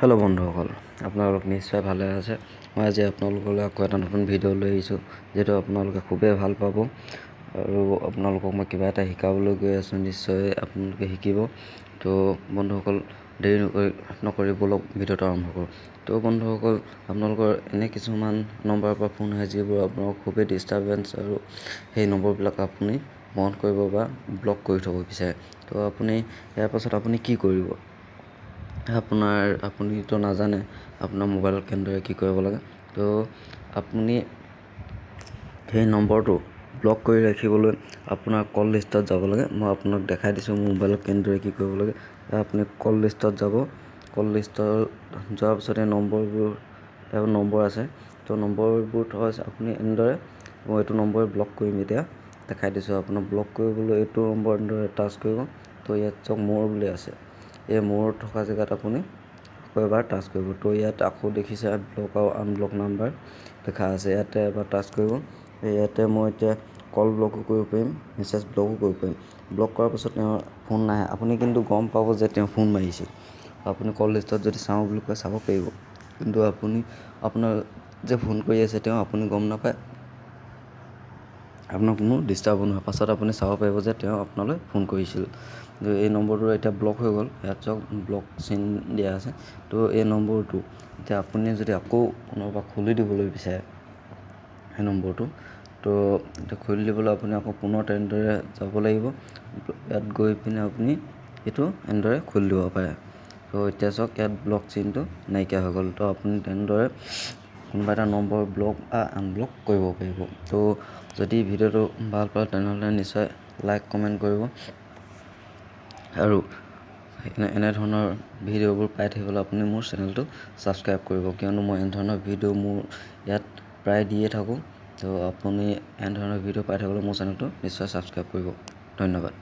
Hello' বন্ধুসকল, আপোনালোক নিশ্চয় ভালে আছে। মই আজি আপোনালোকলৈ আকৌ এটা নতুন ভিডিঅ' লৈ আহিছোঁ, যিটো আপোনালোকে খুবেই ভাল পাব আৰু আপোনালোকক মই কিবা এটা শিকাবলৈ গৈ আছোঁ। নিশ্চয় আপোনালোকে শিকিব। তো বন্ধুসকল, দেৰি নকৰি বলক ভিডিঅ'টো আৰম্ভ কৰোঁ। তো বন্ধুসকল, আপোনালোকৰ এনে কিছুমান নম্বৰৰ পৰা ফোন আহে যিবোৰ আপোনালোকক খুবেই ডিষ্টাৰ্বেঞ্চ, আৰু সেই নম্বৰবিলাক আপুনি বন্ধ কৰিব বা ব্লক কৰি থ'ব বিচাৰে। তো আপুনি ইয়াৰ পাছত আপুনি কি কৰিব? আপুনিতো নাজানে আপোনাৰ মোবাইলত কেনেদৰে কি কৰিব লাগে। তো আপুনি সেই নম্বৰটো ব্লক কৰি ৰাখিবলৈ আপোনাৰ কল লিষ্টত যাব লাগে। মই আপোনাক দেখাই দিছোঁ মোৰ মোবাইলত কেনেদৰে কি কৰিব লাগে। আপুনি কল লিষ্টত যাব। কল লিষ্টত যোৱাৰ পিছত এই নম্বৰ আছে। তো নম্বৰবোৰ থোৱা আছে। আপুনি এনেদৰে, মই এইটো নম্বৰ ব্লক কৰিম এতিয়া, দেখাই দিছোঁ আপোনাক। ব্লক কৰিবলৈ এইটো নম্বৰ এনেদৰে টাচ কৰিব। তো ইয়াত চাওক মোৰ বুলি আছে, এই মোৰ থকা জেগাত আপুনি আকৌ এবাৰ টাচ কৰিব। তো ইয়াত আকৌ দেখিছে ব্লক আৰু আনব্লক নাম্বাৰ দেখা আছে, ইয়াতে এবাৰ টাচ কৰিব। ইয়াতে মই এতিয়া কল ব্লকো কৰিব পাৰিম, মেছেজ ব্লকো কৰিব পাৰিম। ব্লক কৰাৰ পাছত তেওঁৰ ফোন নাহে। আপুনি কিন্তু গম পাব যে তেওঁ ফোন মাৰিছিল। আপুনি কল লিষ্টত যদি চাওঁ বুলি কয় চাব পাৰিব, কিন্তু আপোনাৰ যে ফোন কৰি আছে তেওঁ আপুনি গম নাপায়, আপোনাৰ কোনো ডিষ্টাৰ্বো নহয়। পাছত আপুনি চাব পাৰিব যে তেওঁ আপোনালৈ ফোন কৰিছিল। এই নম্বৰটো এতিয়া ব্লক হৈ গ'ল। ইয়াত চাওক ব্লক চিন দিয়া আছে। তো এই নম্বৰটো এতিয়া আপুনি যদি আকৌ পুনৰ পৰা খুলি দিবলৈ বিচাৰে সেই নম্বৰটো, তো এতিয়া খুলি দিবলৈ আপুনি আকৌ পুনৰ তেনেদৰে যাব লাগিব। ইয়াত গৈ পিনে আপুনি এইটো এনেদৰে খুলি দিব পাৰে। তো এতিয়া চাওক ইয়াত ব্লক চিনটো নাইকিয়া হৈ গ'ল। তো আপুনি তেনেদৰে কোনোবা এটা নম্বৰ ব্লক বা আনব্লক কৰিব পাৰিব। তো যদি ভিডিঅ'টো ভাল পায় তেনেহ'লে নিশ্চয় লাইক কমেণ্ট কৰিব, আৰু এনেধৰণৰ ভিডিঅ'বোৰ পাই থাকিবলৈ আপুনি মোৰ চেনেলটো ছাবস্ক্ৰাইব কৰিব, কিয়নো মই এনেধৰণৰ ভিডিঅ' মোৰ ইয়াত প্ৰায় দিয়ে থাকোঁ। তো আপুনি এনেধৰণৰ ভিডিঅ' পাই থাকিবলৈ মোৰ চেনেলটো নিশ্চয় ছাবস্ক্ৰাইব কৰিব। ধন্যবাদ।